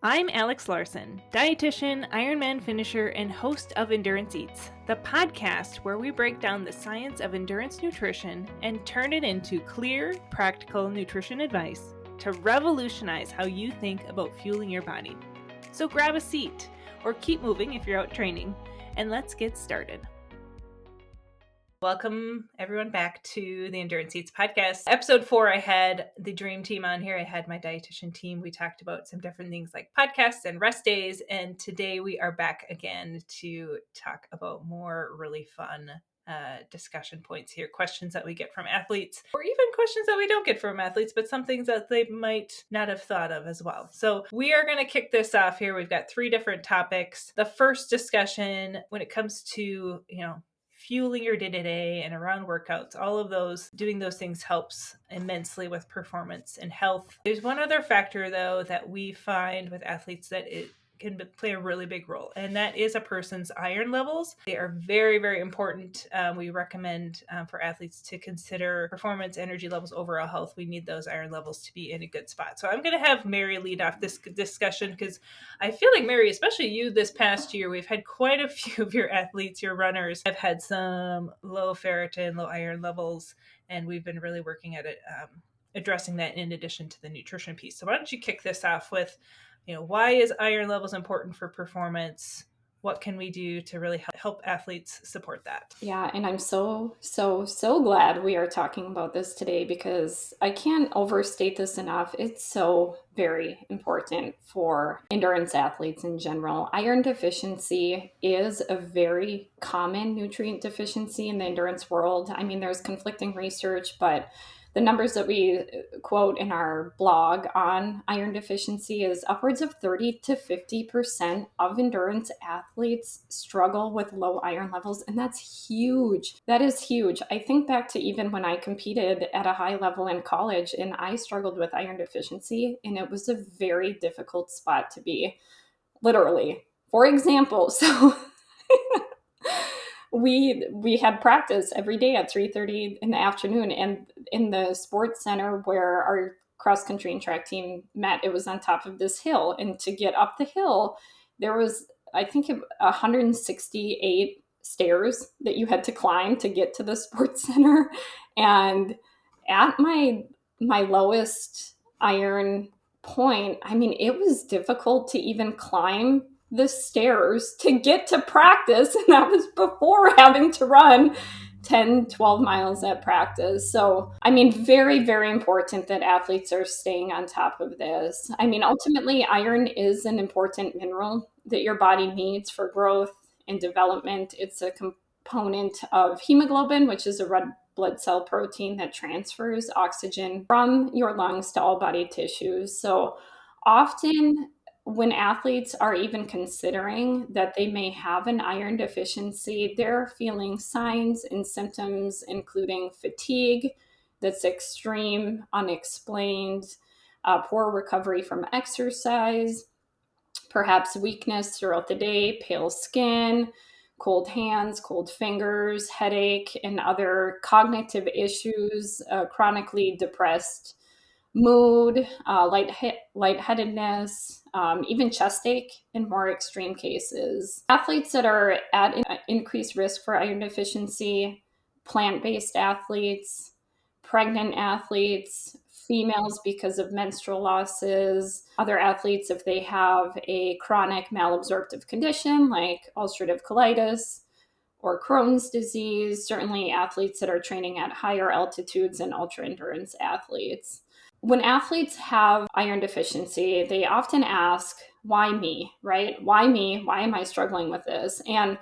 I'm Alex Larson, dietitian, Ironman finisher, and host of Endurance Eats, the podcast where we break down the science of endurance nutrition and turn it into clear, practical nutrition advice to revolutionize how you think about fueling your body. So grab a seat, or keep moving if you're out training, and let's get started. Welcome everyone back to the Endurance Eats podcast. Episode 4, I had the dream team on here. I had my dietitian team. We talked about some different things like podcasts and rest days. And today we are back again to talk about more really fun discussion points here. Questions that we get from athletes, or even questions that we don't get from athletes, but some things that they might not have thought of as well. So we are going to kick this off here. We've got 3 different topics. The first discussion when it comes to, fueling your day-to-day and around workouts, all of those, doing those things helps immensely with performance and health. There's one other factor, though, that we find with athletes that it can play a really big role, and that is a person's iron levels. They are very, very important. We recommend for athletes to consider performance, energy levels, overall health. We need those iron levels to be in a good spot. So I'm going to have Mary lead off this discussion because I feel like, Mary, especially you this past year, we've had quite a few of your athletes, your runners, have had some low ferritin, low iron levels, and we've been really working at it, addressing that in addition to the nutrition piece. So why don't you kick this off with why is iron levels important for performance? What can we do to really help athletes support that? Yeah, and I'm so glad we are talking about this today because I can't overstate this enough. It's so very important for endurance athletes in general. Iron deficiency is a very common nutrient deficiency in the endurance world. I mean, there's conflicting research, but the numbers that we quote in our blog on iron deficiency is upwards of 30 to 50% of endurance athletes struggle with low iron levels. And that's huge. That is huge. I think back to even when I competed at a high level in college and I struggled with iron deficiency, and it was a very difficult spot to be, literally. For example, so we had practice every day at 3:30 in the afternoon, and in the sports center where our cross country and track team met, it was on top of this hill, and to get up the hill there was, I think, 168 stairs that you had to climb to get to the sports center. And at my lowest iron point, I mean, it was difficult to even climb the stairs to get to practice, and that was before having to run 10, 12 miles at practice. So, I mean, very, very important that athletes are staying on top of this. I mean, ultimately, iron is an important mineral that your body needs for growth and development. It's a component of hemoglobin, which is a red blood cell protein that transfers oxygen from your lungs to all body tissues. So often when athletes are even considering that they may have an iron deficiency, they're feeling signs and symptoms, including fatigue that's extreme, unexplained, poor recovery from exercise, perhaps weakness throughout the day, pale skin, cold hands, cold fingers, headache, and other cognitive issues, chronically depressed mood, lightheadedness, even chest ache in more extreme cases. Athletes that are at increased risk for iron deficiency, plant-based athletes, pregnant athletes, females because of menstrual losses, other athletes if they have a chronic malabsorptive condition like ulcerative colitis or Crohn's disease, certainly athletes that are training at higher altitudes and ultra-endurance athletes. When athletes have iron deficiency, they often ask, why me, right? Why me? Why am I struggling with this? And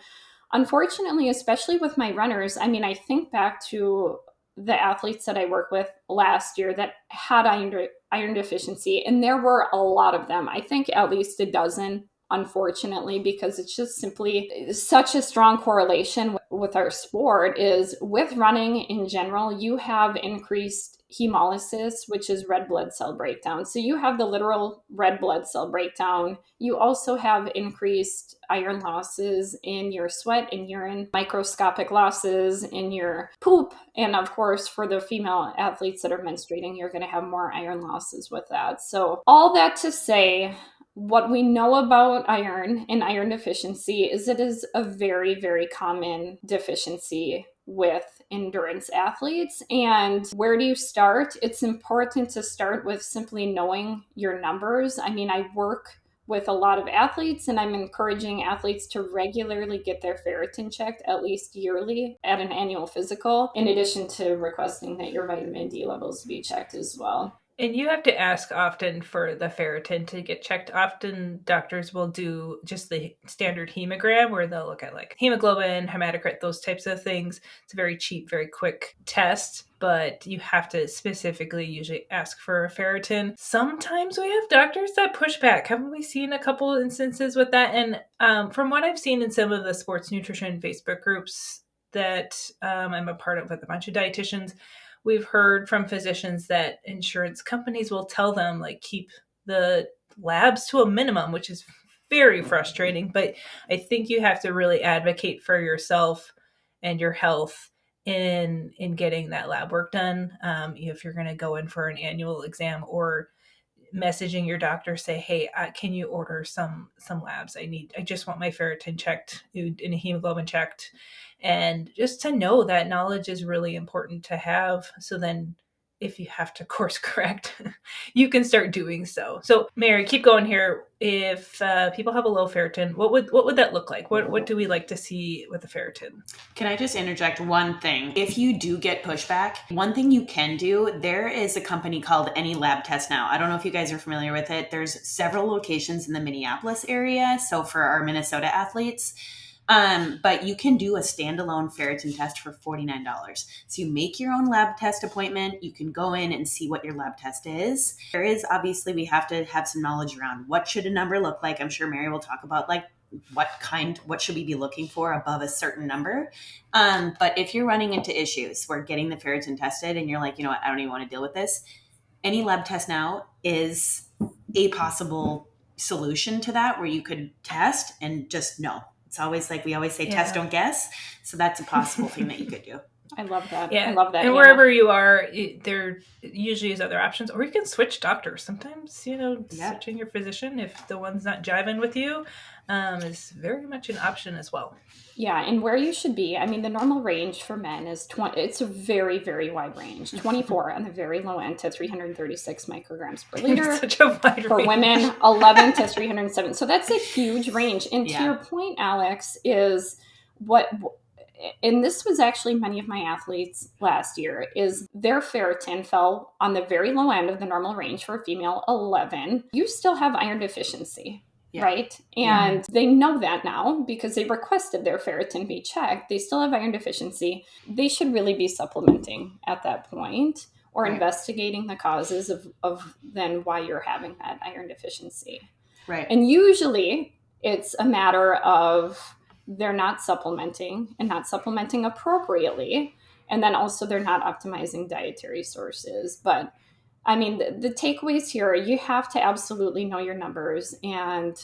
unfortunately, especially with my runners, I mean, I think back to the athletes that I work with last year that had iron deficiency, and there were a lot of them. I think at least a dozen, unfortunately, because it's just simply such a strong correlation with our sport. Is with running in general, you have increased hemolysis, which is red blood cell breakdown. So you have the literal red blood cell breakdown. You also have increased iron losses in your sweat and urine, microscopic losses in your poop. And of course, for the female athletes that are menstruating, you're going to have more iron losses with that. So all that to say, What we know about iron and iron deficiency is it is a very, very common deficiency with endurance athletes. And where do you start? It's important to start with simply knowing your numbers. I mean, I work with a lot of athletes, and I'm encouraging athletes to regularly get their ferritin checked at least yearly at an annual physical, in addition to requesting that your vitamin D levels be checked as well. And you have to ask often for the ferritin to get checked. Often doctors will do just the standard hemogram where they'll look at like hemoglobin, hematocrit, those types of things. It's a very cheap, very quick test, but you have to specifically usually ask for a ferritin. Sometimes we have doctors that push back. Haven't we seen a couple instances with that? And from what I've seen in some of the sports nutrition Facebook groups that I'm a part of with a bunch of dietitians, we've heard from physicians that insurance companies will tell them like keep the labs to a minimum, which is very frustrating. But I think you have to really advocate for yourself and your health in getting that lab work done. If you're going to go in for an annual exam, or messaging your doctor, say, hey, can you order some labs? I just want my ferritin checked and a hemoglobin checked. And just to know that knowledge is really important to have. So then if you have to course correct, you can start doing so. So Mary, keep going here. If people have a low ferritin, what would that look like? What do we like to see with the ferritin? Can I just interject one thing? If you do get pushback, one thing you can do, there is a company called Any Lab Test Now. I don't know if you guys are familiar with it. There's several locations in the Minneapolis area. So for our Minnesota athletes, but you can do a standalone ferritin test for $49. So you make your own lab test appointment. You can go in and see what your lab test is. There is obviously, we have to have some knowledge around what should a number look like. I'm sure Mary will talk about like what should we be looking for above a certain number. But if you're running into issues where getting the ferritin tested and you're like, you know what, I don't even want to deal with this, Any Lab Test Now is a possible solution to that, where you could test and just know. It's always like we always say, test, don't guess. So that's a possible thing that you could do. I love that. Yeah. I love that. And wherever you are, there usually is other options, or you can switch doctors. Sometimes, switching your physician, if the one's not jiving with you, is very much an option as well. Yeah, and where you should be, I mean, the normal range for men is 20. It's a very, very wide range. 24 on the very low end to 336 micrograms per liter. Such a wide for range. Women, 11 to 307. So that's a huge range. And to your point, Alex, is and this was actually many of my athletes last year, is their ferritin fell on the very low end of the normal range for a female, 11. You still have iron deficiency. Yeah. Right. And they know that now because they requested their ferritin be checked. They still have iron deficiency. They should really be supplementing at that point, or investigating the causes of then why you're having that iron deficiency. Right. And usually it's a matter of they're not supplementing and not supplementing appropriately. And then also they're not optimizing dietary sources. But I mean, the takeaways here, you have to absolutely know your numbers. And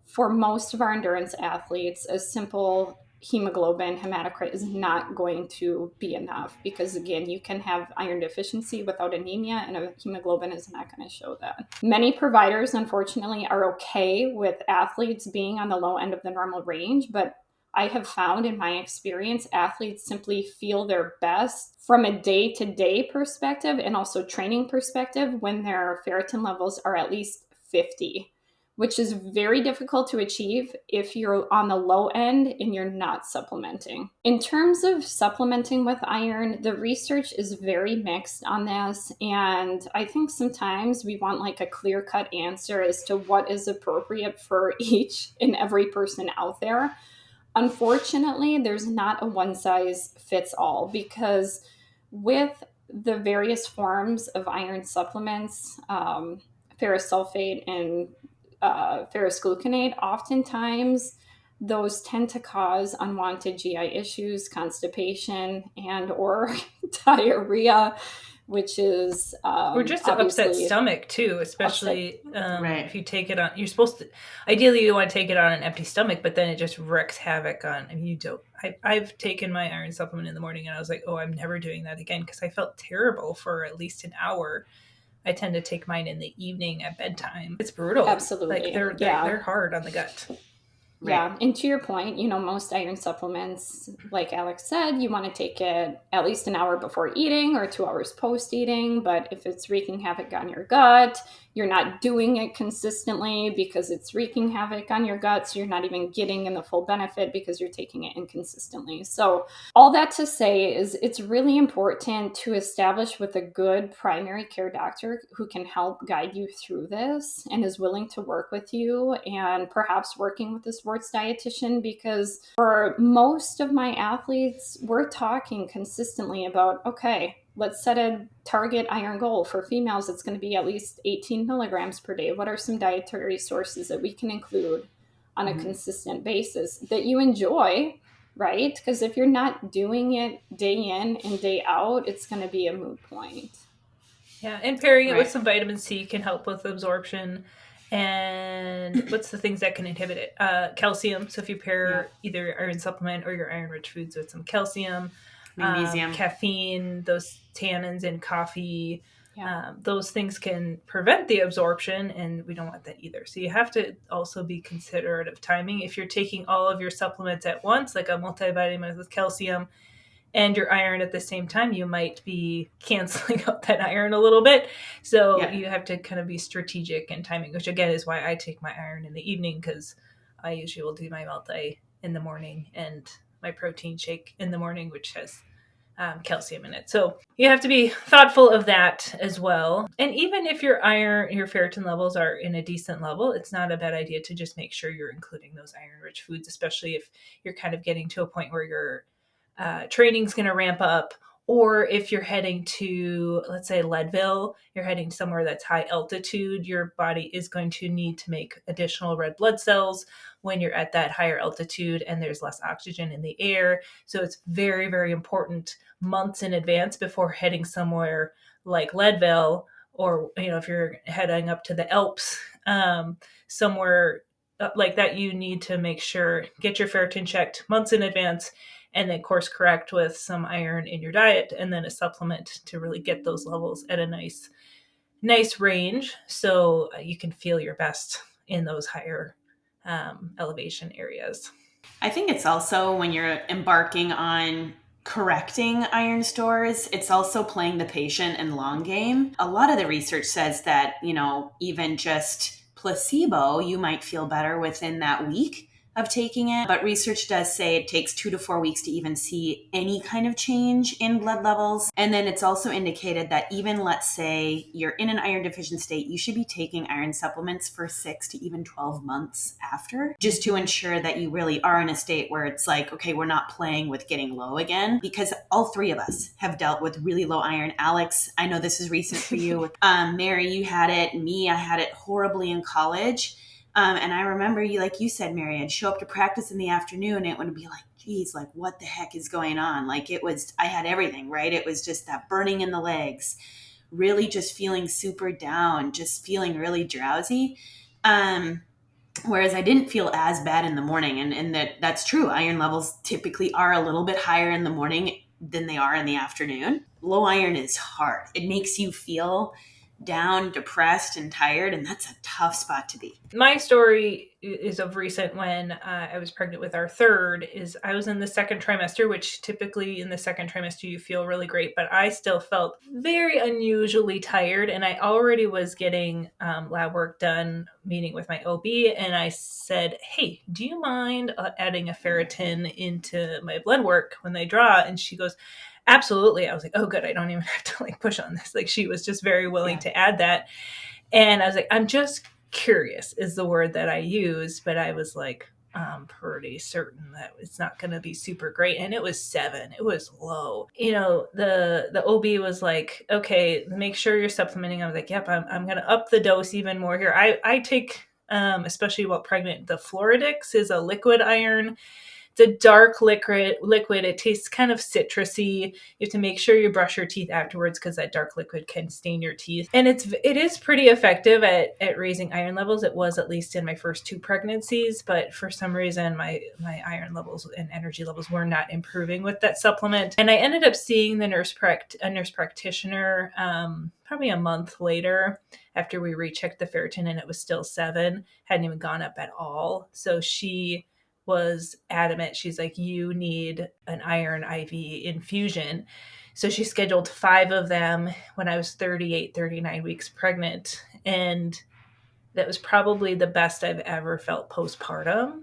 for most of our endurance athletes, a simple hemoglobin, hematocrit is not going to be enough, because again, you can have iron deficiency without anemia, and a hemoglobin is not going to show that. Many providers, unfortunately, are okay with athletes being on the low end of the normal range, but I have found in my experience, athletes simply feel their best from a day-to-day perspective and also training perspective when their ferritin levels are at least 50, which is very difficult to achieve if you're on the low end and you're not supplementing. In terms of supplementing with iron, the research is very mixed on this. And I think sometimes we want like a clear-cut answer as to what is appropriate for each and every person out there. Unfortunately, there's not a one-size-fits-all, because with the various forms of iron supplements, ferrous sulfate and ferrous gluconate, oftentimes those tend to cause unwanted GI issues, constipation, and or diarrhea, which is or just an upset stomach too, especially if you take it on. You're supposed to, ideally you want to take it on an empty stomach, but then it just wreaks havoc on. I mean, you don't. I've taken my iron supplement in the morning, and I was like, oh, I'm never doing that again, because I felt terrible for at least an hour. I tend to take mine in the evening at bedtime. It's brutal. Absolutely. Like they're hard on the gut. Right. Yeah. And to your point, most iron supplements, like Alex said, you want to take it at least an hour before eating or 2 hours post eating. But if it's wreaking havoc on your gut, you're not doing it consistently because it's wreaking havoc on your gut. So you're not even getting in the full benefit because you're taking it inconsistently. So all that to say is it's really important to establish with a good primary care doctor who can help guide you through this and is willing to work with you, and perhaps working with a sports dietitian, because for most of my athletes, we're talking consistently about, okay, let's set a target iron goal. For females, it's going to be at least 18 milligrams per day. What are some dietary sources that we can include on a consistent basis that you enjoy, right? Because if you're not doing it day in and day out, it's going to be a moot point. Yeah, and pairing it with some vitamin C can help with absorption. And what's the things that can inhibit it? Calcium. So if you pair either iron supplement or your iron-rich foods with some calcium, magnesium, caffeine, those tannins in coffee, those things can prevent the absorption, and we don't want that either. So you have to also be considerate of timing. If you're taking all of your supplements at once, like a multivitamin with calcium and your iron at the same time, you might be canceling out that iron a little bit. So you have to kind of be strategic in timing, which again is why I take my iron in the evening, because I usually will do my multi in the morning and my protein shake in the morning, which has calcium in it. So you have to be thoughtful of that as well. And even if your ferritin levels are in a decent level, it's not a bad idea to just make sure you're including those iron-rich foods, especially if you're kind of getting to a point where your training's going to ramp up, or if you're heading to, let's say, Leadville, you're heading somewhere that's high altitude, your body is going to need to make additional red blood cells when you're at that higher altitude and there's less oxygen in the air. So it's very, very important months in advance before heading somewhere like Leadville, or, if you're heading up to the Alps, somewhere like that, you need to make sure, get your ferritin checked months in advance, and then course correct with some iron in your diet and then a supplement to really get those levels at a nice range, so you can feel your best in those higher elevation areas. I think it's also, when you're embarking on correcting iron stores, it's also playing the patient and long game. A lot of the research says that, even just placebo, you might feel better within that week of taking it. But research does say it takes 2 to 4 weeks to even see any kind of change in blood levels. And then it's also indicated that even, let's say you're in an iron deficient state, you should be taking iron supplements for 6 to even 12 months after, just to ensure that you really are in a state where it's like, okay, we're not playing with getting low again. Because all three of us have dealt with really low iron. Alex, I know this is recent for you. Mary, you had it. Me, I had it horribly in college. And I remember like you said, Mary, I'd show up to practice in the afternoon and it would be like, geez, like what the heck is going on? Like I had everything, right? It was just that burning in the legs, really just feeling super down, just feeling really drowsy. Whereas I didn't feel as bad in the morning. And that's true. Iron levels typically are a little bit higher in the morning than they are in the afternoon. Low iron is hard. It makes you feel down, depressed, and tired, and that's a tough spot to be. My story is of recent. When I was pregnant with our third, I was in the second trimester, which typically in the second trimester you feel really great, but I still felt very unusually tired, and I already was getting lab work done, meeting with my OB, and I said, hey, do you mind adding a ferritin into my blood work when they draw? And she goes, absolutely. I was like, oh, good. I don't even have to push on this. She was just very willing to add that. And I was like, I'm just curious is the word that I use, but I was like, I'm pretty certain that it's not going to be super great. And it was 7. It was low. The OB was like, okay, make sure you're supplementing. I was like, yep, I'm going to up the dose even more here. I take, especially while pregnant, the Floridix is a liquid iron It's a dark liquid. It tastes kind of citrusy. You have to make sure you brush your teeth afterwards because that dark liquid can stain your teeth. And it is pretty effective at raising iron levels. It was, at least in my first 2 pregnancies, but for some reason my iron levels and energy levels were not improving with that supplement. And I ended up seeing a nurse practitioner probably a month later after we rechecked the ferritin, and it was still 7, hadn't even gone up at all. So she was adamant. She's like, you need an iron IV infusion. So she scheduled 5 of them when I was 38, 39 weeks pregnant. And that was probably the best I've ever felt postpartum.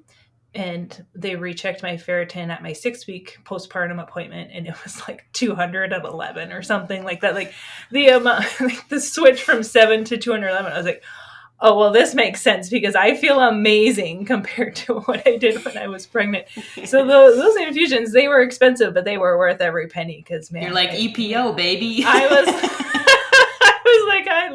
And they rechecked my ferritin at my 6-week postpartum appointment, and it was like 211 or something like that. Like the amount, like the switch from 7 to 211, I was like, oh, well, this makes sense because I feel amazing compared to what I did when I was pregnant. So those infusions, they were expensive, but they were worth every penny because, man. You're like, EPO, baby. I was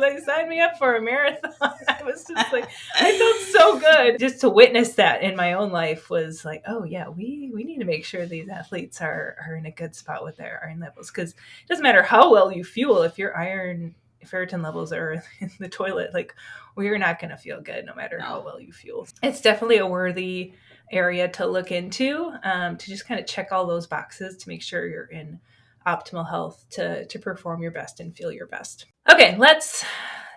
like, sign me up for a marathon. I was just like, I felt so good. Just to witness that in my own life was like, oh, yeah, we need to make sure these athletes are in a good spot with their iron levels, because it doesn't matter how well you fuel if your ferritin levels are in the toilet, like we're not going to feel good no matter how well you fuel. It's definitely a worthy area to look into, to just kind of check all those boxes to make sure you're in optimal health to perform your best and feel your best. Okay, let's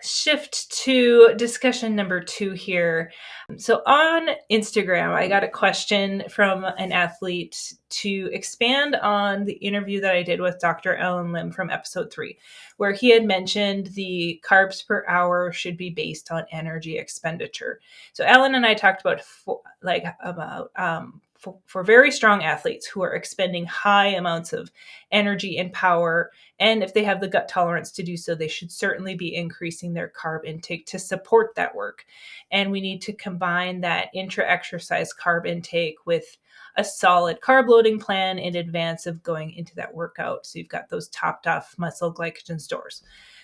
shift to discussion number 2 here. So on Instagram, I got a question from an athlete to expand on the interview that I did with Dr. Alan Lim from episode 3, where he had mentioned the carbs per hour should be based on energy expenditure. So Alan and I talked about for very strong athletes who are expending high amounts of energy and power, and if they have the gut tolerance to do so, they should certainly be increasing their carb intake to support that work. And we need to combine that intra-exercise carb intake with a solid carb loading plan in advance of going into that workout, so you've got those topped off muscle glycogen stores.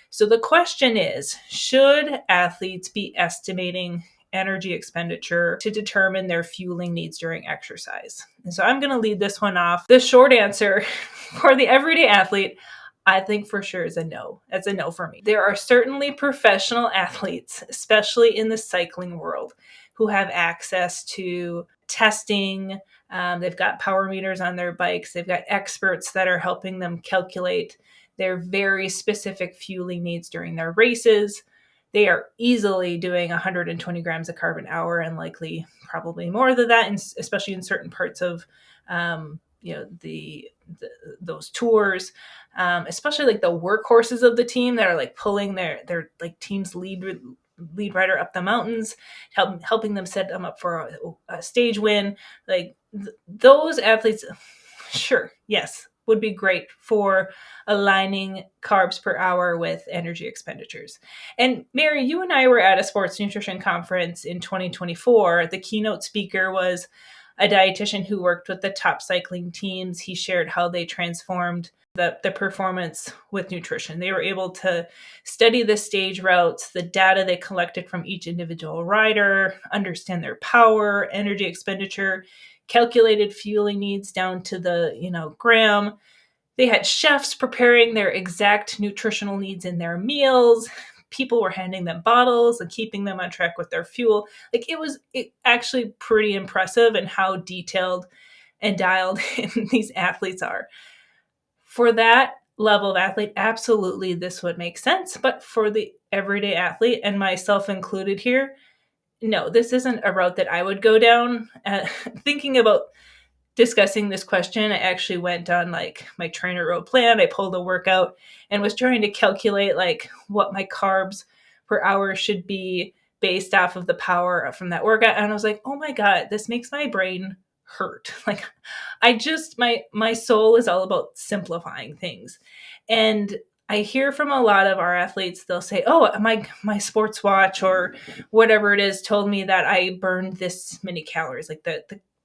So the question is, should athletes be estimating energy expenditure to determine their fueling needs during exercise? And so I'm going to lead this one off. The short answer for the everyday athlete, I think for sure is a no. That's a no for me. There are certainly professional athletes, especially in the cycling world, who have access to testing. They've got power meters on their bikes. They've got experts that are helping them calculate their very specific fueling needs during their races. They are easily doing 120 grams of carb an hour, and likely probably more than that, especially in certain parts of those tours, especially like the workhorses of the team that are like pulling their like team's lead rider up the mountains, helping them set them up for a stage win. Like those athletes, sure, yes, would be great for aligning carbs per hour with energy expenditures. And Mary, you and I were at a sports nutrition conference in 2024. The keynote speaker was a dietitian who worked with the top cycling teams. He shared how they transformed the performance with nutrition. They were able to study the stage routes, the data they collected from each individual rider, understand their power, energy expenditure, calculated fueling needs down to the gram. They had chefs preparing their exact nutritional needs in their meals. People were handing them bottles and keeping them on track with their fuel. Like it was actually pretty impressive in how detailed and dialed in these athletes are. For that level of athlete, absolutely this would make sense. But for the everyday athlete, and myself included here, no, this isn't a route that I would go down. Thinking about discussing this question, I actually went on like my trainer road plan. I pulled a workout and was trying to calculate like what my carbs per hour should be based off of the power from that workout. And I was like, oh my God, this makes my brain hurt. Like my soul is all about simplifying things. And I hear from a lot of our athletes, they'll say, oh, my sports watch or whatever it is told me that I burned this many calories. Like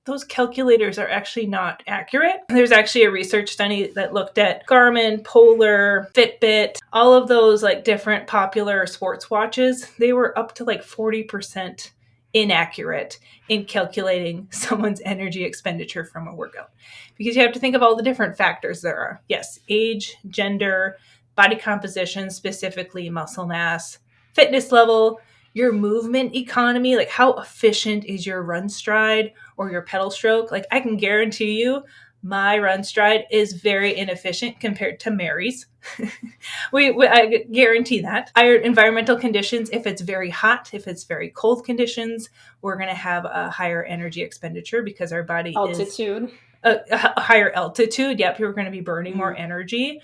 those calculators are actually not accurate. There's actually a research study that looked at Garmin, Polar, Fitbit, all of those like different popular sports watches. They were up to like 40% inaccurate in calculating someone's energy expenditure from a workout, because you have to think of all the different factors there are. Yes, age, gender, body composition, specifically muscle mass, fitness level, your movement economy, like how efficient is your run stride or your pedal stroke. Like I can guarantee you my run stride is very inefficient compared to Mary's. I guarantee that. Our environmental conditions, if it's very hot, if it's very cold conditions, we're going to have a higher energy expenditure because our body altitude. is a higher altitude. Yep, you're going to be burning more energy.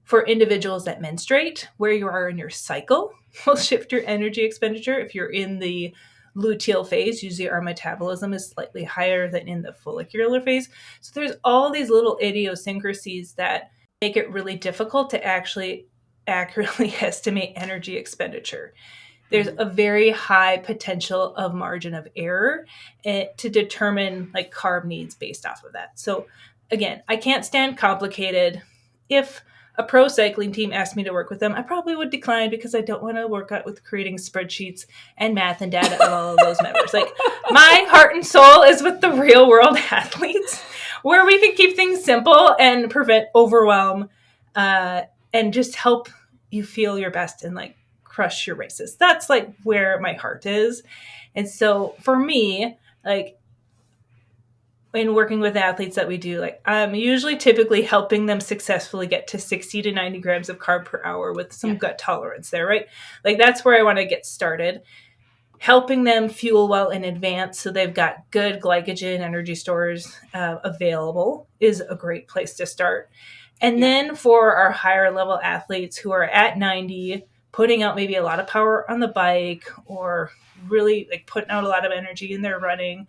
For individuals that menstruate, where you are in your cycle will shift your energy expenditure. If you're in the luteal phase, usually our metabolism is slightly higher than in the follicular phase. So there's all these little idiosyncrasies that make it really difficult to actually accurately estimate energy expenditure. There's a very high potential of margin of error to determine like carb needs based off of that. So again, I can't stand complicated. If a pro cycling team asked me to work with them, I probably would decline because I don't want to work out with creating spreadsheets and math and data of all of those members. Like my heart and soul is with the real world athletes where we can keep things simple and prevent overwhelm and just help you feel your best and like crush your races. That's like where my heart is. And so for me, like in working with athletes that we do, like I'm usually typically helping them successfully get to 60 to 90 grams of carb per hour with some gut tolerance there, right? Like that's where I want to get started. Helping them fuel well in advance so they've got good glycogen energy stores available is a great place to start. And then for our higher level athletes who are at 90, putting out maybe a lot of power on the bike or really like putting out a lot of energy in their running,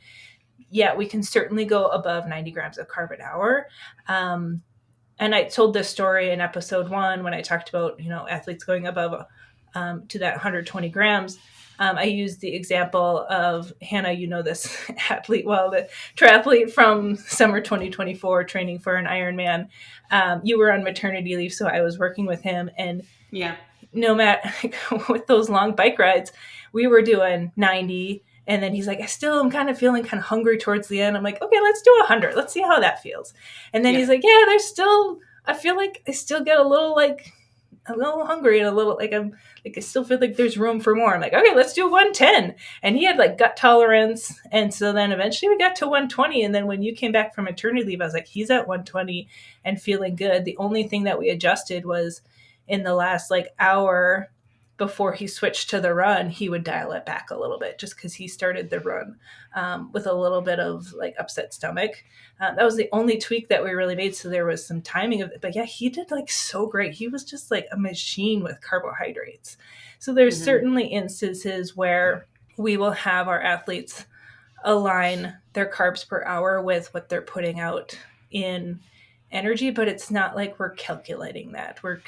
yeah, we can certainly go above 90 grams of carb an hour. And I told this story in episode 1 when I talked about, athletes going above to that 120 grams. I used the example of Hanna, this athlete, the triathlete from summer 2024 training for an Ironman. You were on maternity leave, so I was working with him. And no matter with those long bike rides, we were doing 90. And then he's like, I'm kind of feeling kind of hungry towards the end. I'm like, okay, let's do 100. Let's see how that feels. And then he's like, yeah, I feel like I still get a little hungry and a little I still feel like there's room for more. I'm like, okay, let's do 110. And he had like gut tolerance. And so then eventually we got to 120. And then when you came back from maternity leave, I was like, he's at 120 and feeling good. The only thing that we adjusted was in the last hour before he switched to the run, he would dial it back a little bit just because he started the run with a little bit of upset stomach. That was the only tweak that we really made. So there was some timing of it. But yeah, he did so great. He was just like a machine with carbohydrates. So there's certainly instances where we will have our athletes align their carbs per hour with what they're putting out in energy, but it's not like we're calculating that. We're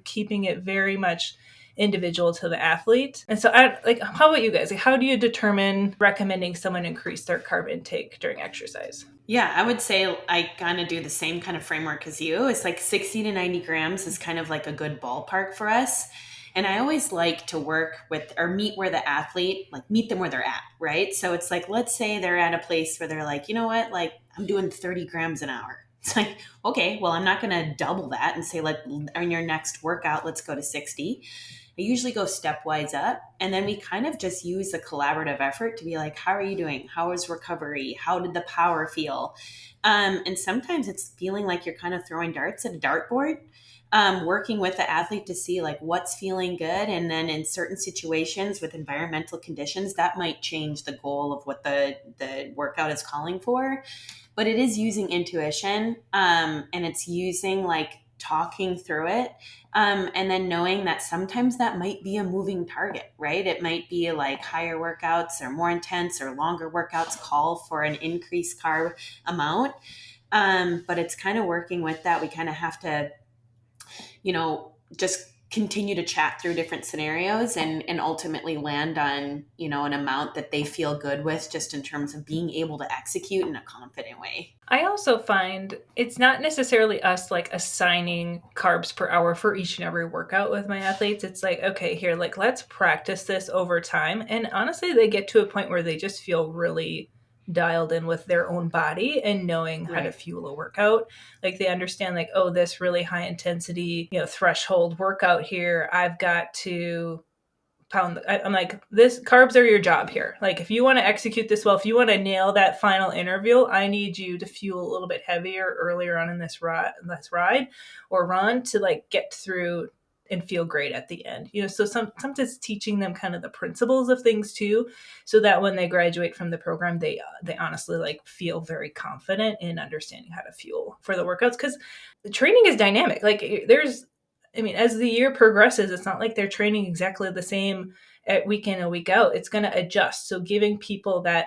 keeping it very much individual to the athlete. And so how about you guys? How do you determine recommending someone increase their carb intake during exercise? Yeah, I would say I kind of do the same kind of framework as you. It's 60 to 90 grams is kind of a good ballpark for us. And I always like to work with or meet where the athlete, meet them where they're at, right? So it's let's say they're at a place where they're you know what, I'm doing 30 grams an hour. It's okay, well, I'm not going to double that and say, on your next workout, let's go to 60. I usually go stepwise up, and then we kind of just use a collaborative effort to be how are you doing? How is recovery? How did the power feel? And sometimes it's feeling like you're kind of throwing darts at a dartboard, working with the athlete to see what's feeling good. And then in certain situations with environmental conditions, that might change the goal of what the workout is calling for. But it is using intuition, and it's using talking through it. And then knowing that sometimes that might be a moving target, right? It might be higher workouts or more intense or longer workouts call for an increased carb amount. But it's kind of working with that. We kind of have to, just continue to chat through different scenarios and ultimately land on, you know, an amount that they feel good with, just in terms of being able to execute in a confident way. I also find it's not necessarily us like assigning carbs per hour for each and every workout with my athletes. It's like, okay, here, like, let's practice this over time. And honestly, they get to a point where they just feel really dialed in with their own body and knowing how to fuel a workout. Like, they understand, like, oh, this really high intensity, you know, threshold workout here, I've got to pound. I'm like, this carbs are your job here. Like, if you want to execute this well, if you want to nail that final interval, I need you to fuel a little bit heavier earlier on in this ride or run to like get through and feel great at the end. You know, so sometimes teaching them kind of the principles of things too, so that when they graduate from the program, they honestly like feel very confident in understanding how to fuel for the workouts, because the training is dynamic. Like, as the year progresses, it's not like they're training exactly the same at week in and week out. It's going to adjust. So giving people that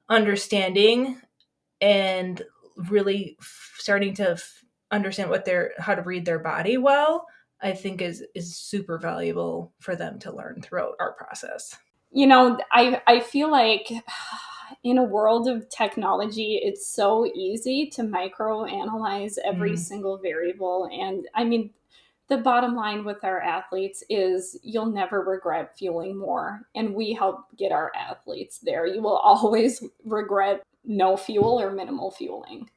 understanding and really starting to understand how to read their body well, I think is super valuable for them to learn throughout our process. You know, I feel like in a world of technology, it's so easy to microanalyze every single variable. And I mean, the bottom line with our athletes is you'll never regret fueling more. And we help get our athletes there. You will always regret no fuel or minimal fueling,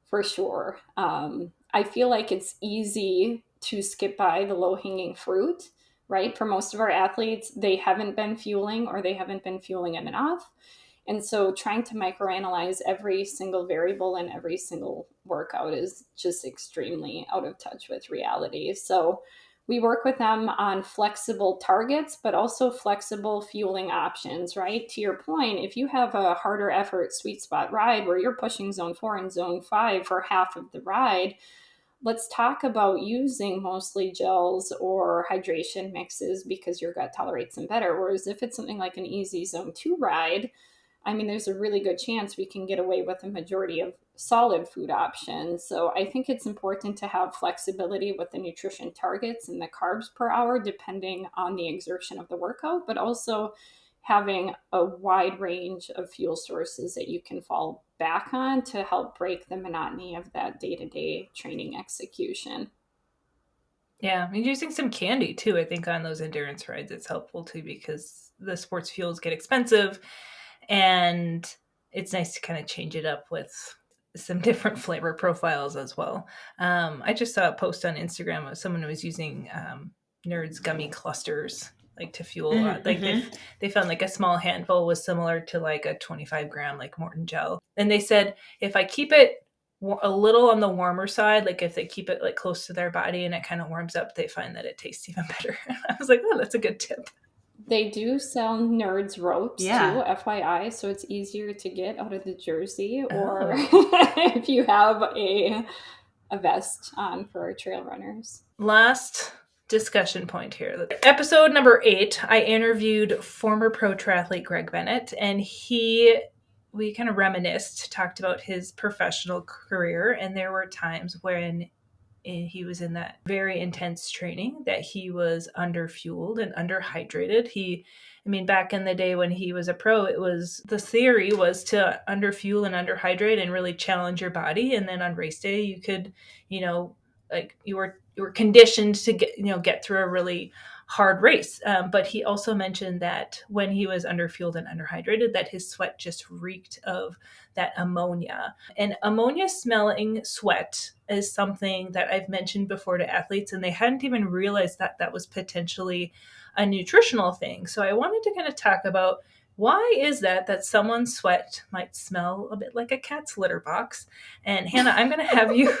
for sure. I feel like it's easy to skip by the low-hanging fruit, right? For most of our athletes, they haven't been fueling or they haven't been fueling enough. And so trying to microanalyze every single variable in every single workout is just extremely out of touch with reality. So we work with them on flexible targets, but also flexible fueling options, right? To your point, if you have a harder effort sweet spot ride where you're pushing zone 4 and zone 5 for half of the ride, let's talk about using mostly gels or hydration mixes because your gut tolerates them better. Whereas if it's something like an easy zone 2 ride, I mean, there's a really good chance we can get away with a majority of solid food options. So I think it's important to have flexibility with the nutrition targets and the carbs per hour, depending on the exertion of the workout, but also having a wide range of fuel sources that you can fall back on to help break the monotony of that day-to-day training execution. Yeah, I mean, using some candy too, I think on those endurance rides, it's helpful too, because the sports fuels get expensive. And it's nice to kind of change it up with some different flavor profiles as well. I just saw a post on Instagram of someone who was using Nerds gummy clusters, like to fuel. They found like a small handful was similar to like a 25 gram like Morton gel. And they said, if I keep it a little on the warmer side, like if they keep it like close to their body and it kind of warms up, they find that it tastes even better. I was like, oh, that's a good tip. They do sell Nerds ropes too, FYI, so it's easier to get out of the jersey or if you have a vest on for trail runners. Last discussion point here. Episode number 8, I interviewed former pro triathlete Greg Bennett, and we kind of reminisced, talked about his professional career, and there were times when he was in that very intense training that he was underfueled and underhydrated. Back in the day when he was a pro, the theory was to underfuel and underhydrate and really challenge your body. And then on race day, you could, you were conditioned to get through a really hard race. But he also mentioned that when he was underfueled and underhydrated, that his sweat just reeked of that ammonia. And ammonia-smelling sweat is something that I've mentioned before to athletes, and they hadn't even realized that that was potentially a nutritional thing. So I wanted to kind of talk about, why is that someone's sweat might smell a bit like a cat's litter box? And Hannah, I'm going to have you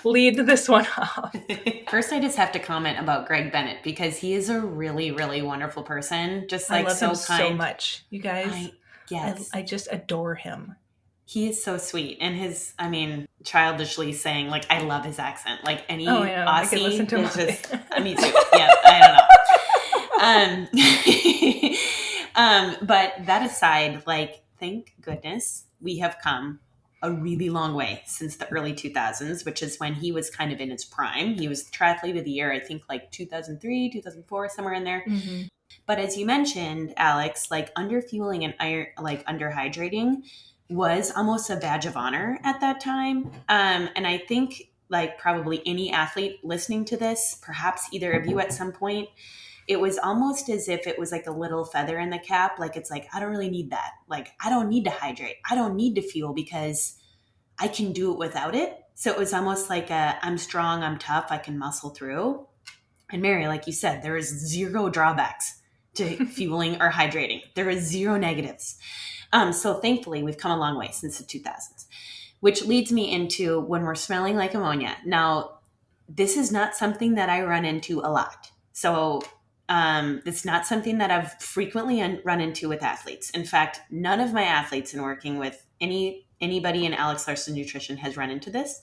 lead this one off. First, I just have to comment about Greg Bennett because he is a really, really wonderful person. Just like I love so him kind. so much, you guys. I just adore him. He is so sweet, and childishly saying like, I love his accent. Like any Aussie, I can listen to him. Me too. Yeah, I don't know. But that aside, like, thank goodness we have come a really long way since the early 2000s, which is when he was kind of in his prime. He was triathlete of the year, I think like 2003, 2004, somewhere in there. Mm-hmm. But as you mentioned, Alex, like underfueling and underhydrating was almost a badge of honor at that time. And I think like probably any athlete listening to this, perhaps either of you at some point, it was almost as if it was like a little feather in the cap. Like, it's like, I don't really need that. Like, I don't need to hydrate. I don't need to fuel because I can do it without it. So it was almost like I'm strong, I'm tough, I can muscle through. And Mary, like you said, there is zero drawbacks to fueling or hydrating. There is zero negatives. So thankfully, we've come a long way since the 2000s, which leads me into when we're smelling like ammonia. Now, this is not something that I run into a lot. So it's not something that I've frequently run into with athletes. In fact, none of my athletes in working with anybody in Alex Larson Nutrition has run into this.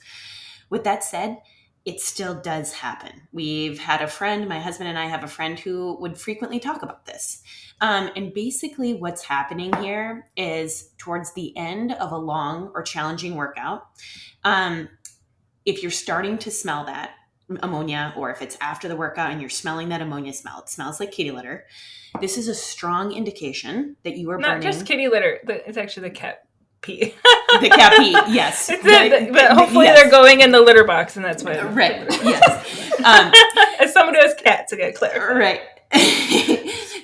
With that said, it still does happen. We've had a friend, my husband and I have a friend who would frequently talk about this. And basically what's happening here is towards the end of a long or challenging workout, if you're starting to smell that ammonia, or if it's after the workout and you're smelling that ammonia smell, it smells like kitty litter. This is a strong indication that you are Not burning. just kitty litter, but it's actually the cat pee. The cat pee, yes. But hopefully they're going in the litter box, and that's why. Right, yes. As someone who has cats, I get clear. Right.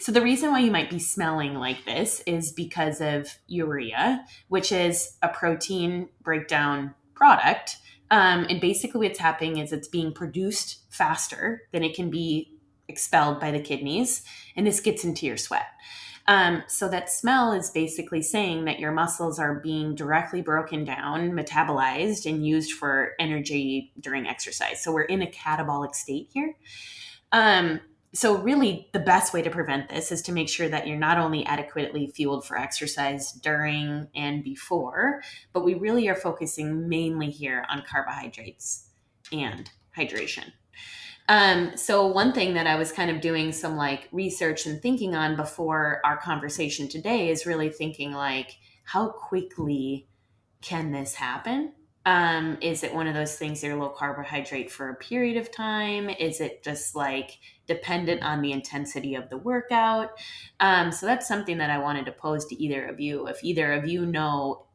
So the reason why you might be smelling like this is because of urea, which is a protein breakdown product. And basically what's happening is it's being produced faster than it can be expelled by the kidneys. And this gets into your sweat. So that smell is basically saying that your muscles are being directly broken down, metabolized, and used for energy during exercise. So we're in a catabolic state here. So really the best way to prevent this is to make sure that you're not only adequately fueled for exercise during and before, but we really are focusing mainly here on carbohydrates and hydration. So one thing that I was kind of doing some like research and thinking on before our conversation today is really thinking like, how quickly can this happen? Is it one of those things you're low carbohydrate for a period of time? Is it just like dependent on the intensity of the workout? So that's something that I wanted to pose to either of you. If either of you know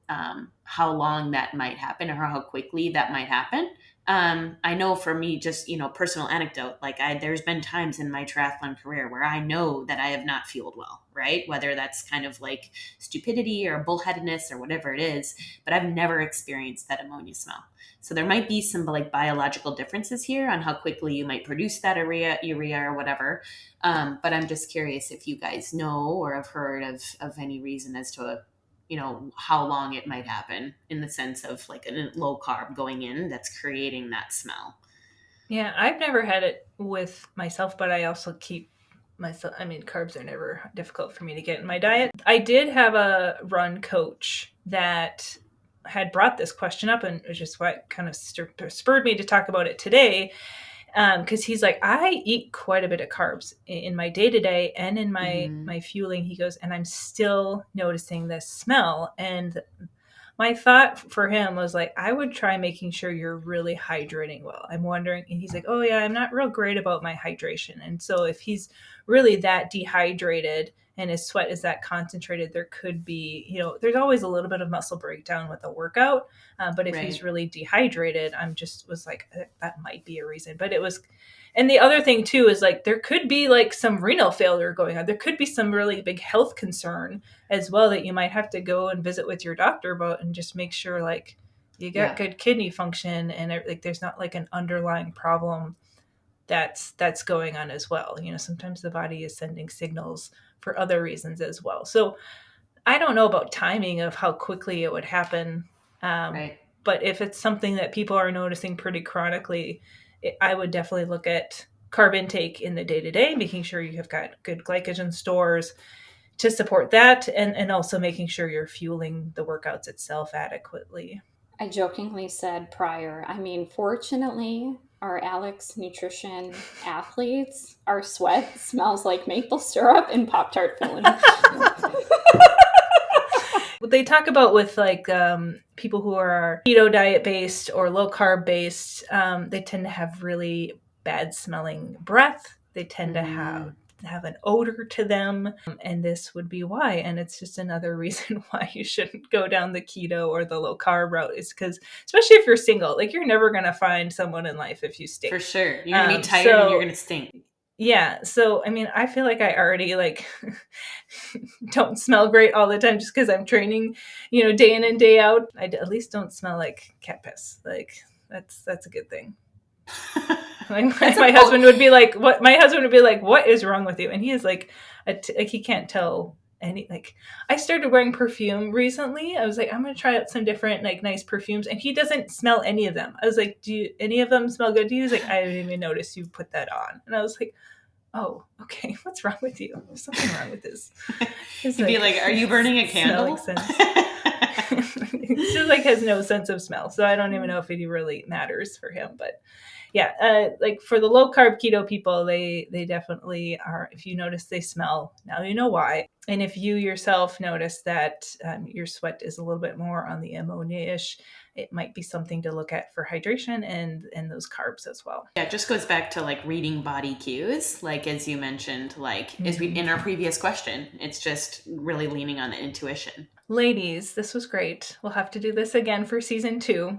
how long that might happen or how quickly that might happen. I know for me, just, personal anecdote, like there's been times in my triathlon career where I know that I have not fueled well, right? Whether that's kind of like stupidity or bullheadedness or whatever it is, but I've never experienced that ammonia smell. So there might be some like biological differences here on how quickly you might produce that urea or whatever. But I'm just curious if you guys know or have heard of any reason as to how long it might happen in the sense of like a low carb going in that's creating that smell. Yeah, I've never had it with myself, but I also keep myself, carbs are never difficult for me to get in my diet. I did have a run coach that had brought this question up, and which is what kind of spurred me to talk about it today. Because he's like, I eat quite a bit of carbs in my day-to-day and in my fueling. He goes, and I'm still noticing this smell. And my thought for him was like, I would try making sure you're really hydrating well. I'm wondering, and he's like, oh yeah, I'm not real great about my hydration. And so if he's really that dehydrated and his sweat is that concentrated, there could be, there's always a little bit of muscle breakdown with a workout. But if he's really dehydrated, was like, that might be a reason. But it was, and the other thing too is like, there could be like some renal failure going on. There could be some really big health concern as well that you might have to go and visit with your doctor about and just make sure like you got good kidney function and like there's not like an underlying problem that's going on as well. Sometimes the body is sending signals for other reasons as well. So I don't know about timing of how quickly it would happen. But if it's something that people are noticing pretty chronically, I would definitely look at carb intake in the day-to-day, making sure you have got good glycogen stores to support that, and also making sure you're fueling the workouts itself adequately. I jokingly said prior, fortunately, our Alex Nutrition athletes, our sweat smells like maple syrup and Pop-Tart filling. What they talk about with like people who are keto diet based or low carb based, they tend to have really bad smelling breath. They tend to have an odor to them, and this would be why. And it's just another reason why you shouldn't go down the keto or the low carb route, is because, especially if you're single, like you're never going to find someone in life if you stink. For sure. You're going to be tired and you're going to stink. Yeah. So, I mean, I feel like I already like don't smell great all the time just because I'm training, day in and day out. I at least don't smell like cat piss. Like that's a good thing. Like my husband would be like, "What?" My husband would be like, "What is wrong with you?" And he is like, he can't tell any. Like, I started wearing perfume recently. I was like, I'm gonna try out some different like nice perfumes, and he doesn't smell any of them. I was like, "Do any of them smell good to you?" He was like, "I didn't even notice you put that on." And I was like, "Oh, okay. What's wrong with you? There's something wrong with this." He'd be like, "Are you burning a candle?" He just like has no sense of smell, so I don't even know if it really matters for him. But yeah, like for the low carb keto people, they definitely are. If you notice they smell, now you know why. And if you yourself notice that your sweat is a little bit more on the ammonia-ish, it might be something to look at for hydration and those carbs as well. Yeah, it just goes back to like reading body cues, like as you mentioned, like as we in our previous question, it's just really leaning on the intuition. Ladies, this was great. We'll have to do this again for season 2.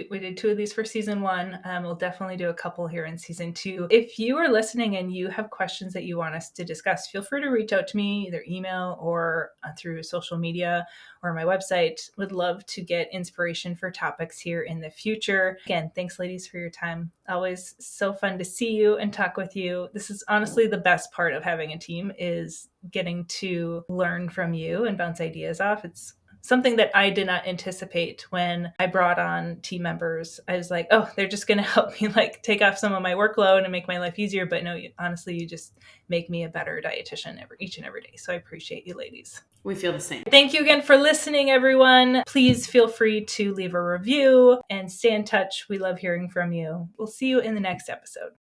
We did 2 of these for season 1. We'll definitely do a couple here in season 2. If you are listening and you have questions that you want us to discuss, feel free to reach out to me, either email or through social media or my website. Would love to get inspiration for topics here in the future. Again, thanks ladies for your time. Always so fun to see you and talk with you. This is honestly the best part of having a team, is getting to learn from you and bounce ideas off. It's something that I did not anticipate when I brought on team members. I was like, oh, they're just going to help me like take off some of my workload and make my life easier. But no, honestly, you just make me a better dietitian each and every day. So I appreciate you ladies. We feel the same. Thank you again for listening, everyone. Please feel free to leave a review and stay in touch. We love hearing from you. We'll see you in the next episode.